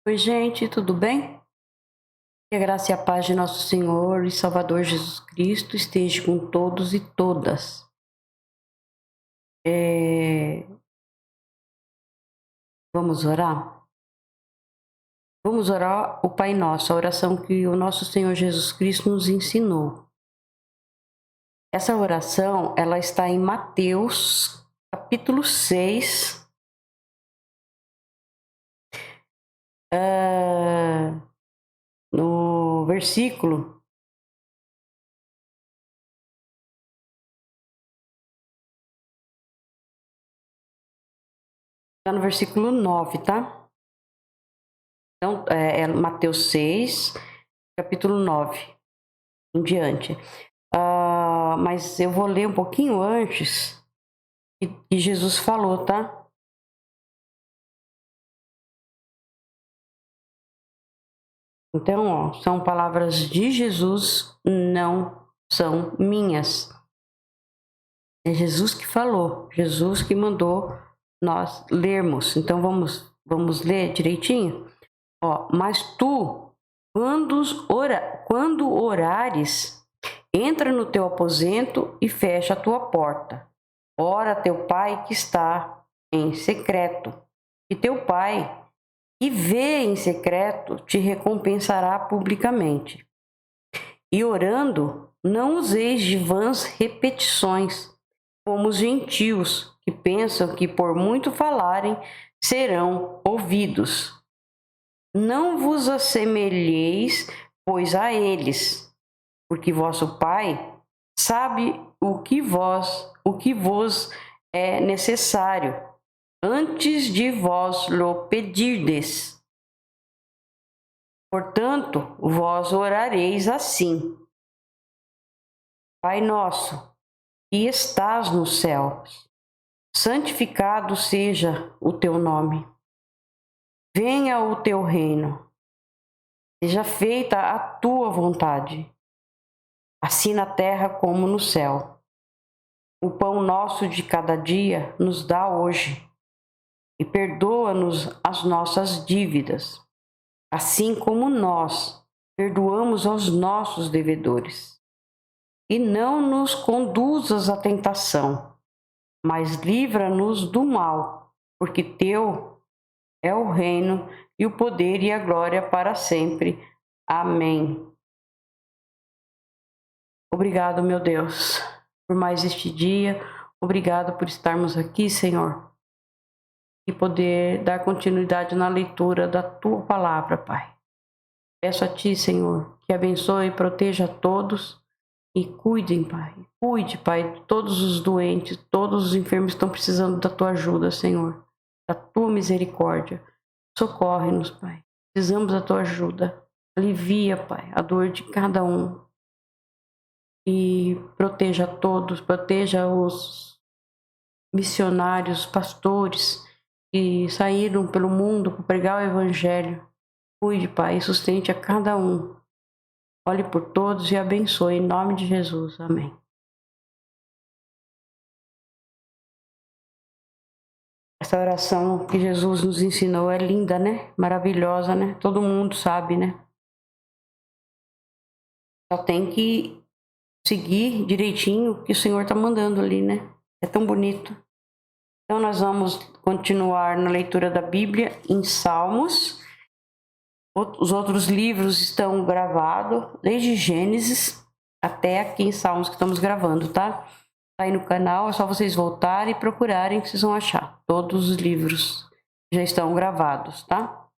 Oi, gente, tudo bem? Que a graça e a paz de nosso Senhor e Salvador Jesus Cristo esteja com todos e todas. Vamos orar? Vamos orar o Pai Nosso, a oração que o nosso Senhor Jesus Cristo nos ensinou. Essa oração, ela está em Mateus, capítulo 6, no versículo. Está no versículo 9, tá? Então, é Mateus 6, capítulo 9, em diante. Mas eu vou ler um pouquinho antes que Jesus falou, tá? Então, são palavras de Jesus, não são minhas. É Jesus que falou, Jesus que mandou nós lermos. Então, vamos ler direitinho? Mas tu, quando orares, entra no teu aposento e fecha a tua porta. Ora teu pai que está em secreto, e teu pai que vê em secreto te recompensará publicamente. E orando, não useis de vãs repetições, como os gentios, que pensam que por muito falarem serão ouvidos. Não vos assemelheis, pois, a eles, porque vosso Pai sabe o que vos é necessário, antes de vós lo pedirdes. Portanto, vós orareis assim: Pai nosso, que estás nos céus, santificado seja o teu nome. Venha o teu reino. Seja feita a tua vontade, assim na terra como no céu. O pão nosso de cada dia nos dá hoje, e perdoa-nos as nossas dívidas, assim como nós perdoamos aos nossos devedores. E não nos conduzas à tentação, mas livra-nos do mal, porque teu é o reino e o poder e a glória para sempre. Amém. Obrigado, meu Deus, por mais este dia. Obrigado por estarmos aqui, Senhor, e poder dar continuidade na leitura da tua palavra, Pai. Peço a ti, Senhor, que abençoe e proteja a todos e cuidem, Pai. Cuide, Pai, de todos os doentes, todos os enfermos que estão precisando da tua ajuda, Senhor, da tua misericórdia. Socorre-nos, Pai. Precisamos da tua ajuda. Alivia, Pai, a dor de cada um. E proteja a todos, proteja os missionários, pastores que saíram pelo mundo para pregar o Evangelho. Cuide, Pai, e sustente a cada um. Olhe por todos e abençoe, em nome de Jesus. Amém. Essa oração que Jesus nos ensinou é linda, né? Maravilhosa, né? Todo mundo sabe, né? Só tem que seguir direitinho o que o Senhor está mandando ali, né? É tão bonito. Então, nós vamos continuar na leitura da Bíblia em Salmos. Os outros livros estão gravados, desde Gênesis até aqui em Salmos que estamos gravando, tá? Tá aí no canal, é só vocês voltarem e procurarem que vocês vão achar. Todos os livros já estão gravados, tá?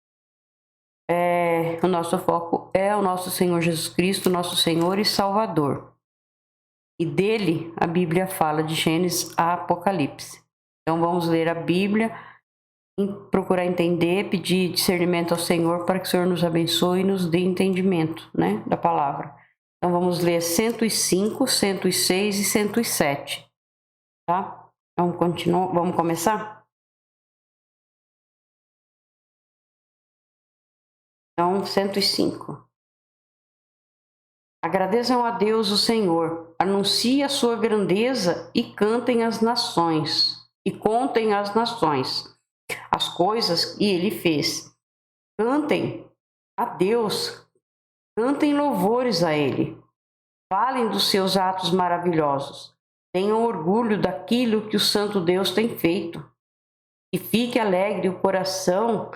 O nosso foco é o nosso Senhor Jesus Cristo, nosso Senhor e Salvador. E dele a Bíblia fala de Gênesis a Apocalipse. Então vamos ler a Bíblia, procurar entender, pedir discernimento ao Senhor para que o Senhor nos abençoe e nos dê entendimento, né, da palavra. Então vamos ler 105, 106 e 107, tá? Vamos começar? Então, 105. Agradeçam a Deus o Senhor, anuncie a sua grandeza e cantem as nações, e contem as nações as coisas que ele fez. Cantem a Deus, cantem louvores a Ele. Falem dos seus atos maravilhosos. Tenham orgulho daquilo que o Santo Deus tem feito. E fique alegre o coração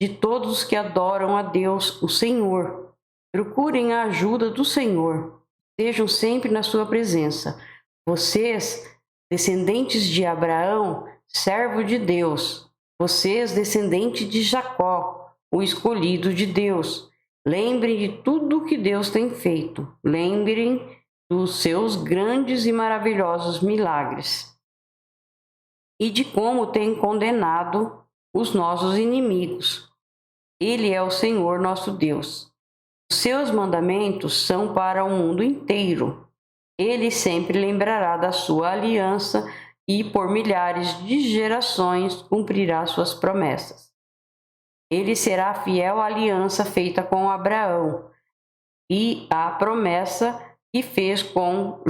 de todos os que adoram a Deus, o Senhor. Procurem a ajuda do Senhor. Estejam sempre na sua presença. Vocês, descendentes de Abraão, servo de Deus. Vocês, descendentes de Jacó, o escolhido de Deus. Lembrem de tudo o que Deus tem feito. Lembrem dos seus grandes e maravilhosos milagres. E de como tem condenado os nossos inimigos. Ele é o Senhor nosso Deus. Os seus mandamentos são para o mundo inteiro. Ele sempre lembrará da sua aliança e por milhares de gerações cumprirá suas promessas. Ele será fiel à aliança feita com Abraão e à promessa que fez com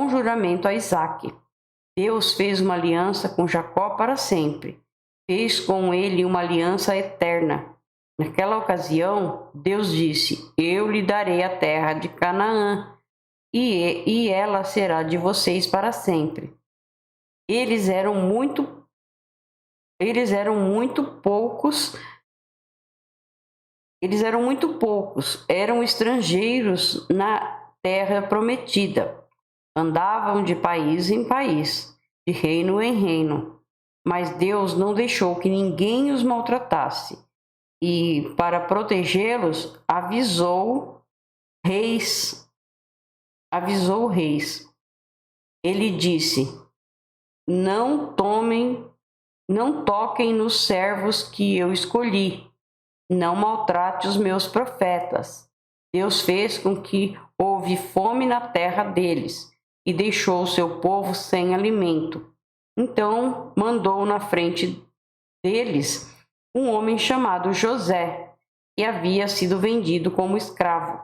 juramento a Isaque. Deus fez uma aliança com Jacó para sempre. Fez com ele uma aliança eterna. Naquela ocasião, Deus disse: Eu lhe darei a terra de Canaã, e ela será de vocês para sempre. Eles eram muito poucos, eram estrangeiros na terra prometida. Andavam de país em país, de reino em reino. Mas Deus não deixou que ninguém os maltratasse. E, para protegê-los, avisou reis. Ele disse: Não toquem nos servos que eu escolhi. Não maltrate os meus profetas. Deus fez com que houve fome na terra deles e deixou o seu povo sem alimento. Então mandou na frente deles um homem chamado José, que havia sido vendido como escravo.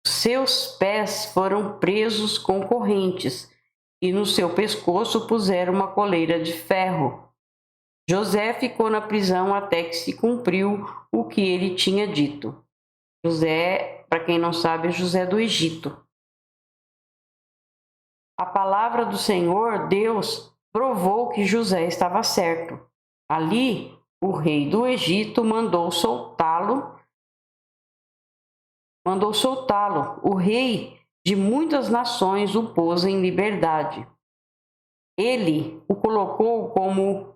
Seus pés foram presos com correntes e no seu pescoço puseram uma coleira de ferro. José ficou na prisão até que se cumpriu o que ele tinha dito. José, para quem não sabe, é José do Egito. A palavra do Senhor, Deus, provou que José estava certo. Ali, o rei do Egito mandou soltá-lo. O rei de muitas nações o pôs em liberdade. Ele o colocou como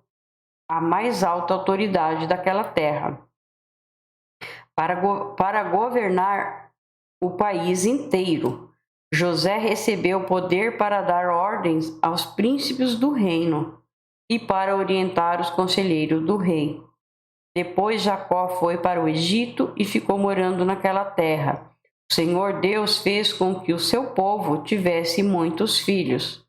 a mais alta autoridade daquela terra, para governar o país inteiro. José recebeu poder para dar ordens aos príncipes do reino e para orientar os conselheiros do rei. Depois Jacó foi para o Egito e ficou morando naquela terra. O Senhor Deus fez com que o seu povo tivesse muitos filhos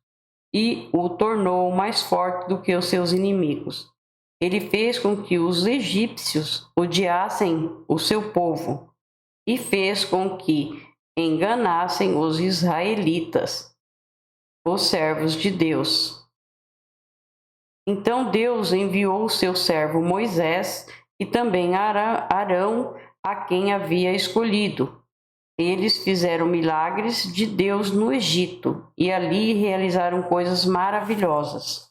e o tornou mais forte do que os seus inimigos. Ele fez com que os egípcios odiassem o seu povo e fez com que enganassem os israelitas, os servos de Deus. Então Deus enviou o seu servo Moisés e também Arão, a quem havia escolhido. Eles fizeram milagres de Deus no Egito e ali realizaram coisas maravilhosas.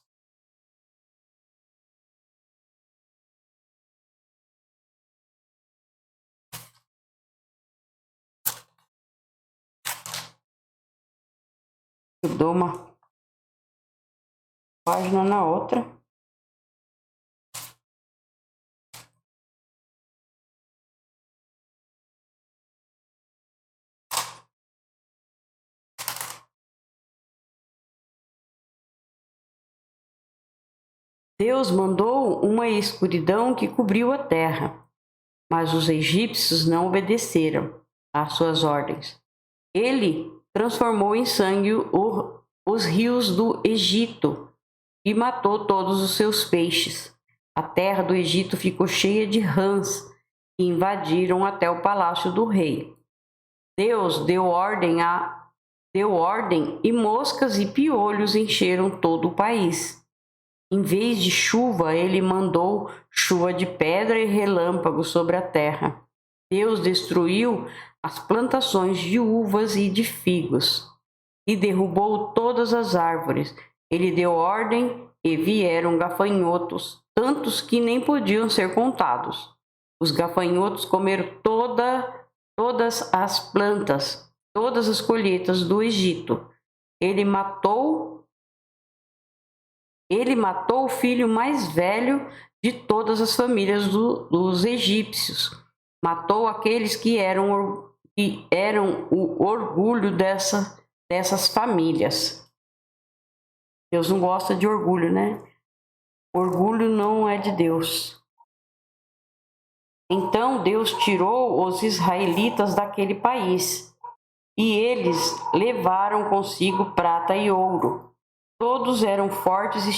Eu dou uma página na outra. Deus mandou uma escuridão que cobriu a terra, mas os egípcios não obedeceram às suas ordens. Ele transformou em sangue os rios do Egito e matou todos os seus peixes. A terra do Egito ficou cheia de rãs que invadiram até o palácio do rei. Deus deu ordem e moscas e piolhos encheram todo o país. Em vez de chuva, ele mandou chuva de pedra e relâmpagos sobre a terra. Deus destruiu as plantações de uvas e de figos e derrubou todas as árvores. Ele deu ordem e vieram gafanhotos, tantos que nem podiam ser contados. Os gafanhotos comeram todas as plantas, todas as colheitas do Egito. Ele matou o filho mais velho de todas as famílias dos egípcios. Matou aqueles que eram o orgulho dessas famílias. Deus não gosta de orgulho, né? Orgulho não é de Deus. Então Deus tirou os israelitas daquele país, e eles levaram consigo prata e ouro. Todos eram fortes e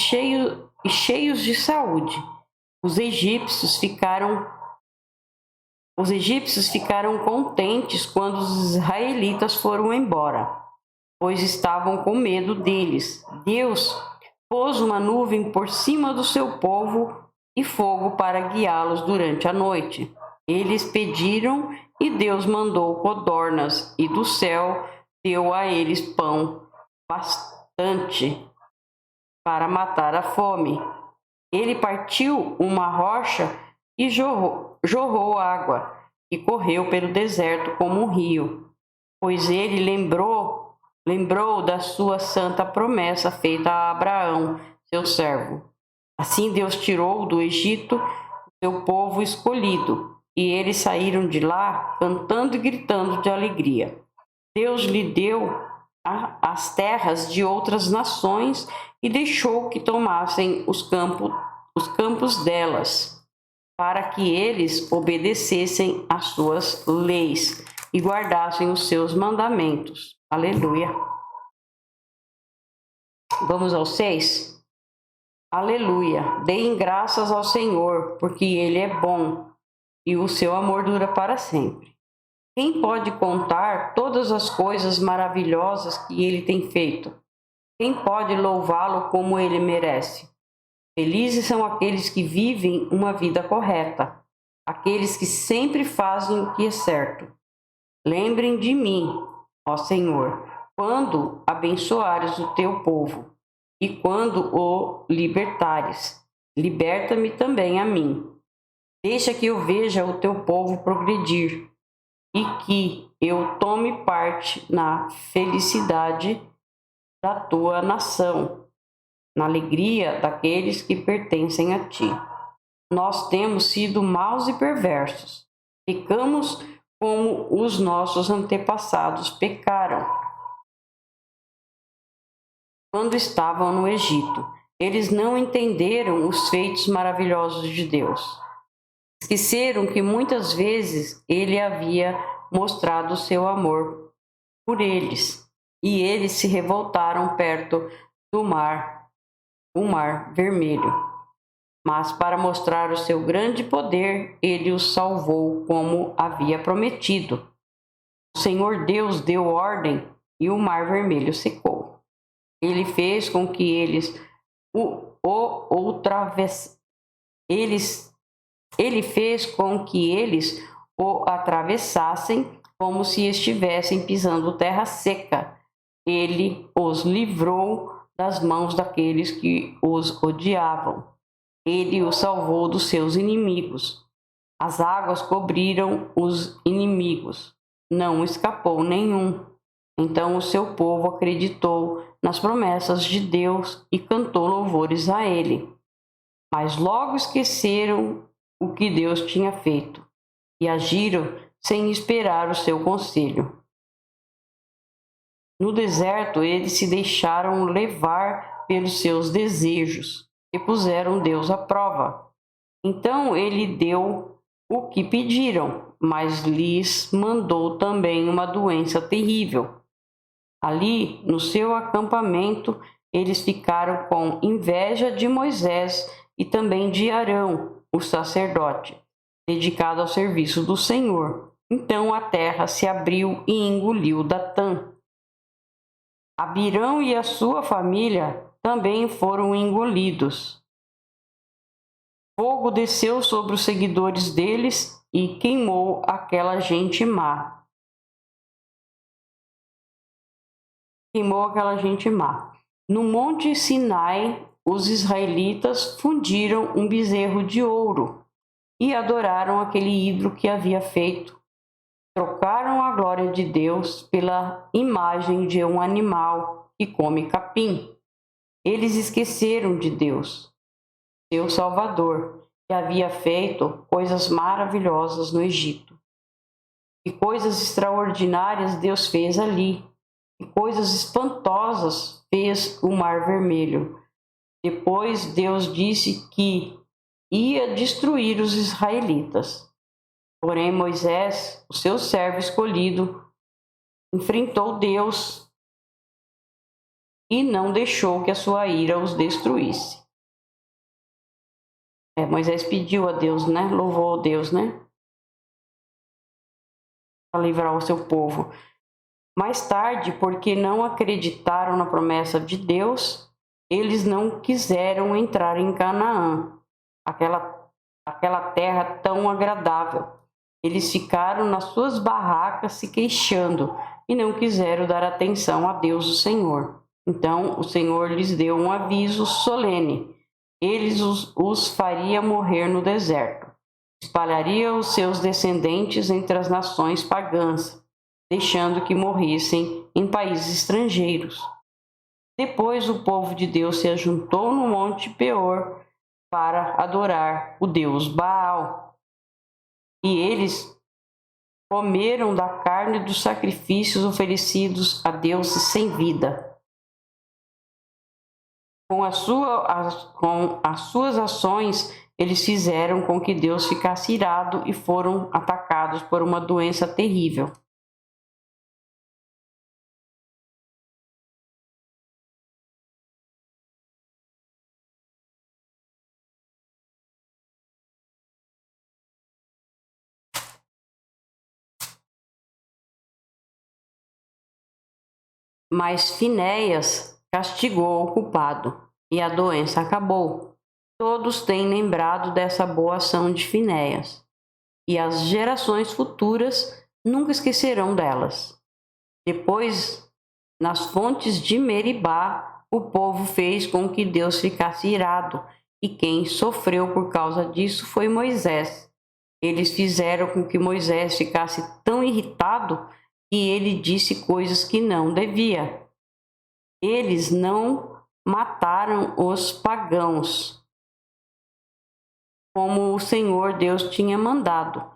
cheios de saúde. Os egípcios ficaram contentes quando os israelitas foram embora, pois estavam com medo deles. Deus pôs uma nuvem por cima do seu povo e fogo para guiá-los durante a noite. Eles pediram e Deus mandou codornas, e do céu deu a eles pão bastante para matar a fome. Ele partiu uma rocha e jorrou água, e correu pelo deserto como um rio, pois ele lembrou da sua santa promessa feita a Abraão, seu servo. Assim Deus tirou do Egito seu povo escolhido, e eles saíram de lá cantando e gritando de alegria. Deus lhe deu as terras de outras nações e deixou que tomassem os campos delas, para que eles obedecessem às suas leis e guardassem os seus mandamentos. Aleluia. Vamos ao 6? Aleluia. Deem graças ao Senhor, porque Ele é bom e o seu amor dura para sempre. Quem pode contar todas as coisas maravilhosas que Ele tem feito? Quem pode louvá-lo como Ele merece? Felizes são aqueles que vivem uma vida correta, aqueles que sempre fazem o que é certo. Lembrem de mim, ó Senhor, quando abençoares o teu povo e quando o libertares. Liberta-me também a mim. Deixa que eu veja o teu povo progredir e que eu tome parte na felicidade da tua nação, na alegria daqueles que pertencem a ti. Nós temos sido maus e perversos. Pecamos como os nossos antepassados pecaram quando estavam no Egito. Eles não entenderam os feitos maravilhosos de Deus. Esqueceram que muitas vezes Ele havia mostrado o seu amor por eles, e eles se revoltaram perto do mar, o Mar Vermelho. Mas para mostrar o seu grande poder, Ele os salvou como havia prometido. O Senhor Deus deu ordem e o Mar Vermelho secou. Ele fez com que eles Ele fez com que eles o atravessassem como se estivessem pisando terra seca. Ele os livrou das mãos daqueles que os odiavam. Ele os salvou dos seus inimigos. As águas cobriram os inimigos. Não escapou nenhum. Então o seu povo acreditou nas promessas de Deus e cantou louvores a Ele. Mas logo esqueceram o que Deus tinha feito e agiram sem esperar o seu conselho. No deserto, eles se deixaram levar pelos seus desejos e puseram Deus à prova. Então ele deu o que pediram, mas lhes mandou também uma doença terrível. Ali, no seu acampamento, eles ficaram com inveja de Moisés e também de Arão, o sacerdote, dedicado ao serviço do Senhor. Então a terra se abriu e engoliu Datã. Abirão e a sua família também foram engolidos. Fogo desceu sobre os seguidores deles e queimou aquela gente má. No Monte Sinai, os israelitas fundiram um bezerro de ouro e adoraram aquele ídolo que havia feito. Trocaram a glória de Deus pela imagem de um animal que come capim. Eles esqueceram de Deus, seu Salvador, que havia feito coisas maravilhosas no Egito. E coisas extraordinárias Deus fez ali. E coisas espantosas fez o Mar Vermelho. Depois Deus disse que ia destruir os israelitas. Porém Moisés, o seu servo escolhido, enfrentou Deus e não deixou que a sua ira os destruísse. Moisés pediu a Deus, né? Louvou a Deus, né? Para livrar o seu povo. Mais tarde, porque não acreditaram na promessa de Deus, eles não quiseram entrar em Canaã, aquela terra tão agradável. Eles ficaram nas suas barracas se queixando e não quiseram dar atenção a Deus, o Senhor. Então, o Senhor lhes deu um aviso solene. Eles os faria morrer no deserto. Espalharia os seus descendentes entre as nações pagãs, deixando que morressem em países estrangeiros. Depois o povo de Deus se ajuntou no Monte Peor para adorar o deus Baal. E eles comeram da carne dos sacrifícios oferecidos a deuses sem vida. Com as suas ações, eles fizeram com que Deus ficasse irado e foram atacados por uma doença terrível. Mas Finéias castigou o culpado e a doença acabou. Todos têm lembrado dessa boa ação de Finéias, e as gerações futuras nunca esquecerão delas. Depois, nas fontes de Meribá, o povo fez com que Deus ficasse irado, e quem sofreu por causa disso foi Moisés. Eles fizeram com que Moisés ficasse tão irritado que ele disse coisas que não devia. Eles não mataram os pagãos, como o Senhor Deus tinha mandado,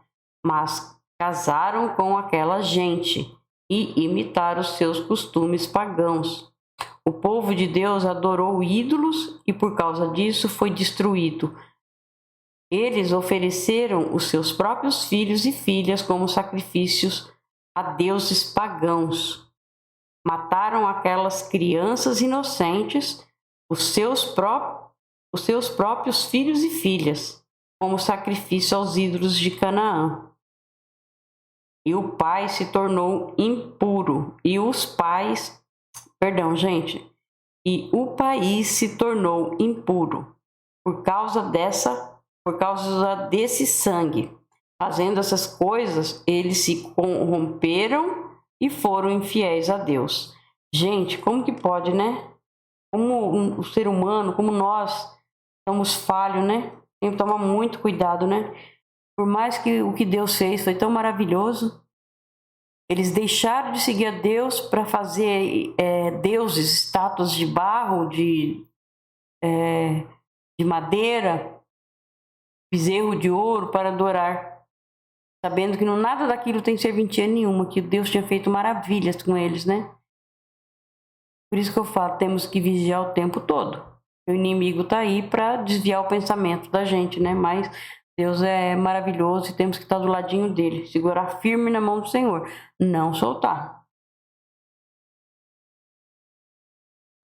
mas casaram com aquela gente e imitaram os seus costumes pagãos. O povo de Deus adorou ídolos e por causa disso foi destruído. Eles ofereceram os seus próprios filhos e filhas como sacrifícios a deuses pagãos. Mataram aquelas crianças inocentes, os seus próprios filhos e filhas, como sacrifício aos ídolos de Canaã. E o pai se tornou impuro, e o país se tornou impuro por causa desse sangue. Fazendo essas coisas, eles se corromperam e foram infiéis a Deus. Gente, como que pode, né? Como o ser humano, como nós somos falhos, né? Tem que tomar muito cuidado, né? Por mais que o que Deus fez foi tão maravilhoso, eles deixaram de seguir a Deus para fazer deuses, estátuas de barro, de madeira, bezerro de ouro para adorar, sabendo que nada daquilo tem serventia nenhuma, que Deus tinha feito maravilhas com eles, né? Por isso que eu falo, temos que vigiar o tempo todo. O inimigo está aí para desviar o pensamento da gente, né? Mas Deus é maravilhoso e temos que estar do ladinho dele, segurar firme na mão do Senhor, não soltar.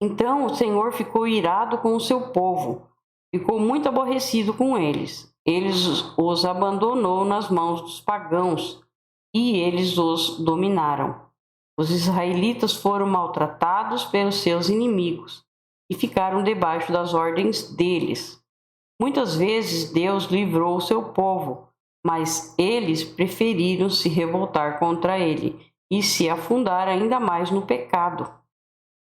Então o Senhor ficou irado com o seu povo, ficou muito aborrecido com eles. Ele os abandonou nas mãos dos pagãos e eles os dominaram. Os israelitas foram maltratados pelos seus inimigos. e ficaram debaixo das ordens deles. Muitas vezes Deus livrou o seu povo, mas eles preferiram se revoltar contra ele e se afundar ainda mais no pecado.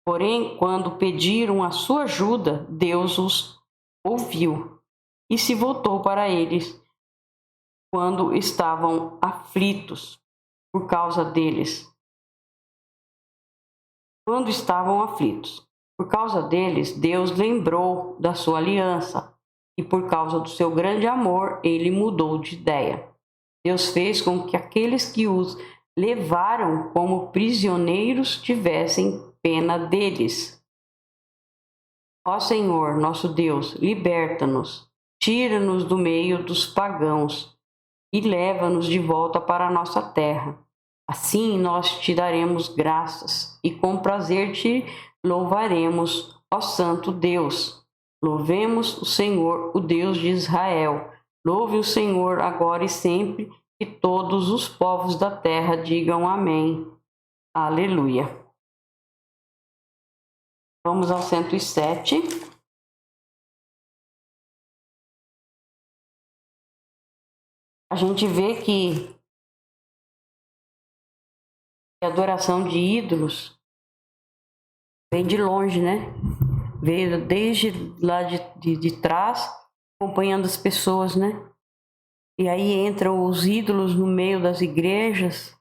Porém, quando pediram a sua ajuda, Deus os ouviu e se voltou para eles quando estavam aflitos por causa deles. Quando estavam aflitos. Por causa deles, Deus lembrou da sua aliança e por causa do seu grande amor, ele mudou de ideia. Deus fez com que aqueles que os levaram como prisioneiros tivessem pena deles. Ó Senhor, nosso Deus, liberta-nos, tira-nos do meio dos pagãos e leva-nos de volta para a nossa terra. Assim nós te daremos graças e com prazer te louvaremos, ó Santo Deus. Louvemos o Senhor, o Deus de Israel. Louve o Senhor agora e sempre, que todos os povos da terra digam amém. Aleluia. Vamos ao 107. A gente vê que a adoração de ídolos vem de longe, né? Veio desde lá de trás, acompanhando as pessoas, né? E aí entram os ídolos no meio das igrejas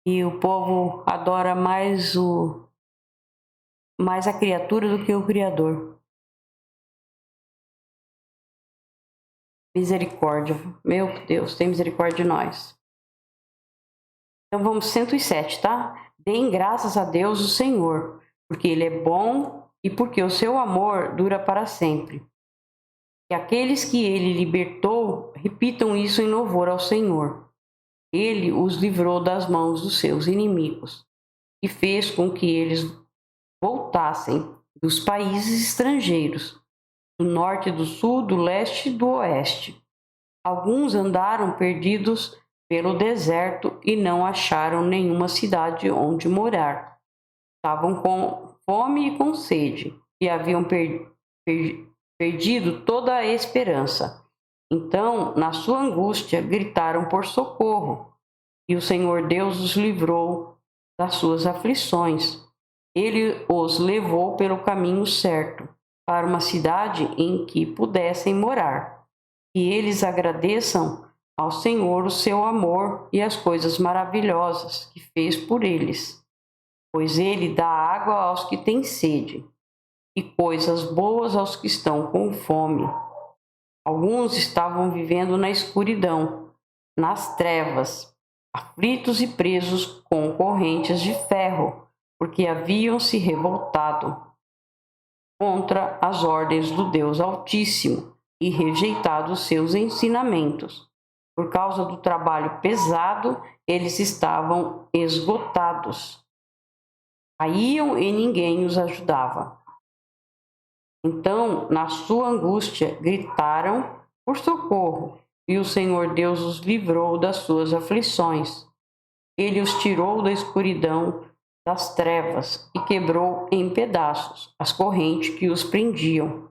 e o povo adora mais a criatura do que o Criador. Misericórdia. Meu Deus, tem misericórdia de nós. Então vamos 107, tá? Deem graças a Deus o Senhor, porque Ele é bom e porque o seu amor dura para sempre. E aqueles que Ele libertou, repitam isso em louvor ao Senhor. Ele os livrou das mãos dos seus inimigos e fez com que eles voltassem dos países estrangeiros, do norte, do sul, do leste e do oeste. Alguns andaram perdidos pelo deserto e não acharam nenhuma cidade onde morar. Estavam com fome e com sede e haviam perdido toda a esperança. Então, na sua angústia, gritaram por socorro, e o Senhor Deus os livrou das suas aflições. Ele os levou pelo caminho certo, para uma cidade em que pudessem morar. E eles agradeçam ao Senhor o seu amor e as coisas maravilhosas que fez por eles. Pois ele dá água aos que têm sede, e coisas boas aos que estão com fome. Alguns estavam vivendo na escuridão, nas trevas, aflitos e presos com correntes de ferro, porque haviam se revoltado contra as ordens do Deus Altíssimo e rejeitado os seus ensinamentos. Por causa do trabalho pesado, eles estavam esgotados. Caíam e ninguém os ajudava. Então, na sua angústia, gritaram por socorro, e o Senhor Deus os livrou das suas aflições. Ele os tirou da escuridão, das trevas, e quebrou em pedaços as correntes que os prendiam.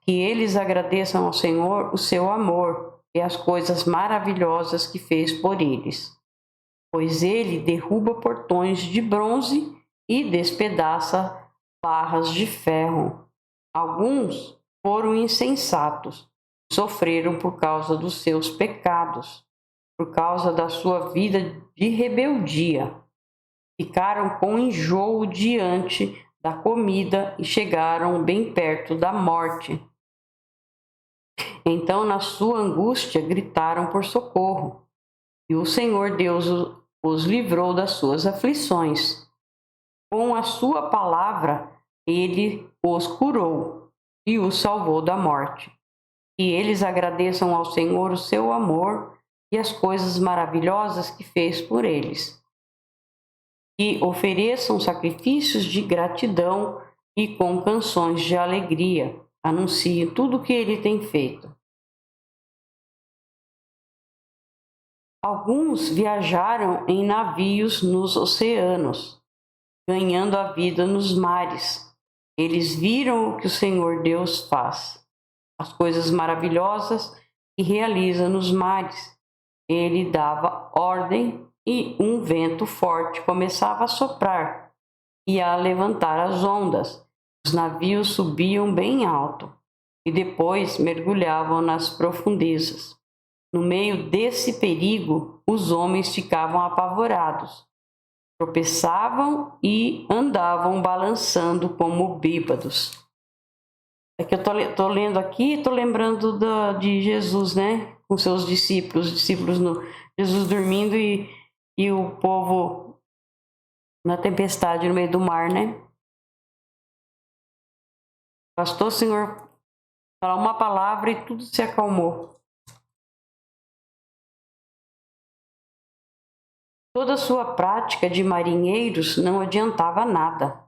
Que eles agradeçam ao Senhor o seu amor e as coisas maravilhosas que fez por eles. Pois ele derruba portões de bronze e despedaça barras de ferro. Alguns foram insensatos, sofreram por causa dos seus pecados, por causa da sua vida de rebeldia. Ficaram com enjoo diante da comida e chegaram bem perto da morte. Então, na sua angústia, gritaram por socorro, e o Senhor Deus os livrou das suas aflições. Com a sua palavra, ele os curou e os salvou da morte. E eles agradeçam ao Senhor o seu amor e as coisas maravilhosas que fez por eles. E ofereçam sacrifícios de gratidão e com canções de alegria anunciem tudo o que ele tem feito. Alguns viajaram em navios nos oceanos, ganhando a vida nos mares. Eles viram o que o Senhor Deus faz, as coisas maravilhosas que realiza nos mares. Ele dava ordem e um vento forte começava a soprar e a levantar as ondas. Os navios subiam bem alto e depois mergulhavam nas profundezas. No meio desse perigo, os homens ficavam apavorados, tropeçavam e andavam balançando como bêbados. É que eu tô lendo aqui, estou lembrando de Jesus, né? Com seus discípulos, Jesus dormindo e o povo na tempestade no meio do mar, né? Bastou o Senhor falar uma palavra e tudo se acalmou. Toda a sua prática de marinheiros não adiantava nada.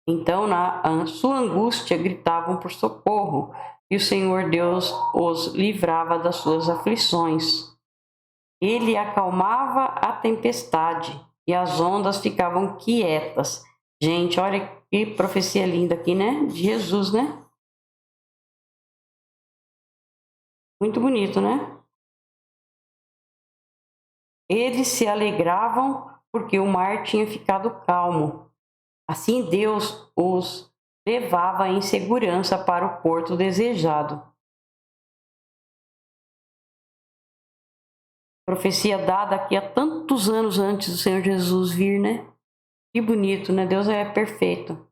Então, na sua angústia, gritavam por socorro, e o Senhor Deus os livrava das suas aflições. Ele acalmava a tempestade e as ondas ficavam quietas. Gente, olha que profecia linda aqui, né? De Jesus, né? Muito bonito, né? Eles se alegravam porque o mar tinha ficado calmo. Assim Deus os levava em segurança para o porto desejado. Profecia dada aqui há tantos anos antes do Senhor Jesus vir, né? Que bonito, né? Deus é perfeito.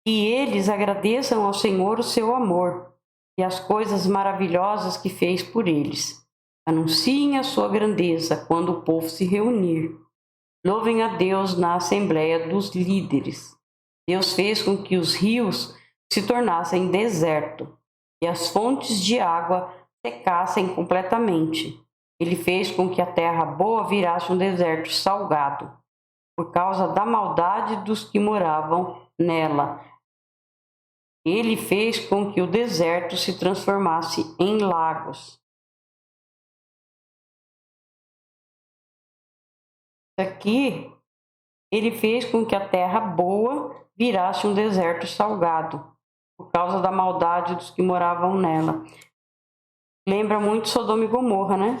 E eles agradeçam ao Senhor o seu amor e as coisas maravilhosas que fez por eles. Anunciem a sua grandeza quando o povo se reunir. Louvem a Deus na assembleia dos líderes. Deus fez com que os rios se tornassem deserto e as fontes de água secassem completamente. Ele fez com que a terra boa virasse um deserto salgado, por causa da maldade dos que moravam nela. Ele fez com que o deserto se transformasse em lagos. Aqui, ele fez com que a terra boa virasse um deserto salgado, por causa da maldade dos que moravam nela. Lembra muito Sodoma e Gomorra, né?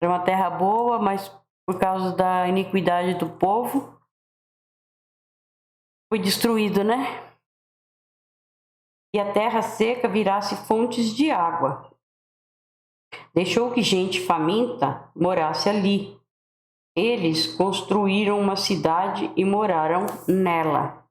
Era uma terra boa, mas por causa da iniquidade do povo, foi destruído, né? E a terra seca virasse fontes de água. Deixou que gente faminta morasse ali. Eles construíram uma cidade e moraram nela.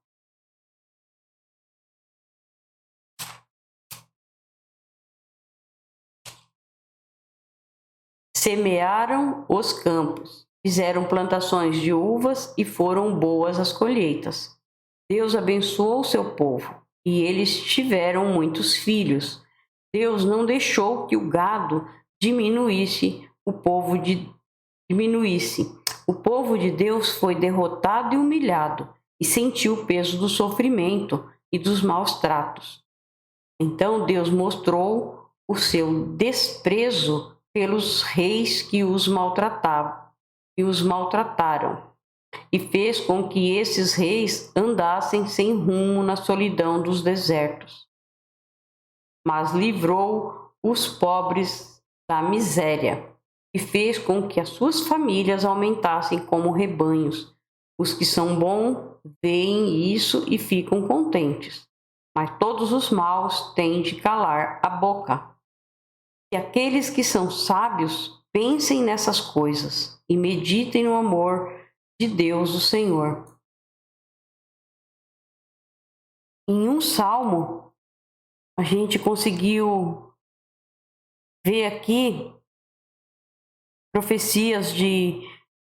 Semearam os campos, fizeram plantações de uvas e foram boas as colheitas. Deus abençoou o seu povo e eles tiveram muitos filhos. Deus não deixou que o gado diminuísse. O povo de Deus foi derrotado e humilhado e sentiu o peso do sofrimento e dos maus tratos. Então Deus mostrou o seu desprezo pelos reis que os maltrataram e fez com que esses reis andassem sem rumo na solidão dos desertos. Mas livrou os pobres da miséria e fez com que as suas famílias aumentassem como rebanhos. Os que são bons veem isso e ficam contentes, mas todos os maus têm de calar a boca. E aqueles que são sábios pensem nessas coisas e meditem no amor de Deus, o Senhor. Em um salmo, a gente conseguiu ver aqui profecias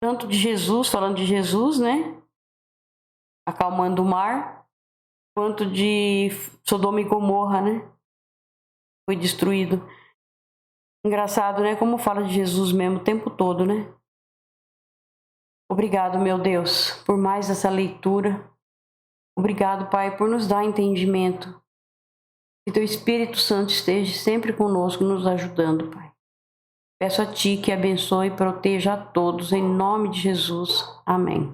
tanto de Jesus, falando de Jesus, né? Acalmando o mar, quanto de Sodoma e Gomorra, né? Foi destruído. Engraçado, né? Como fala de Jesus mesmo o tempo todo, né? Obrigado, meu Deus, por mais essa leitura. Obrigado, Pai, por nos dar entendimento. Que Teu Espírito Santo esteja sempre conosco, nos ajudando, Pai. Peço a Ti que abençoe e proteja a todos, em nome de Jesus. Amém.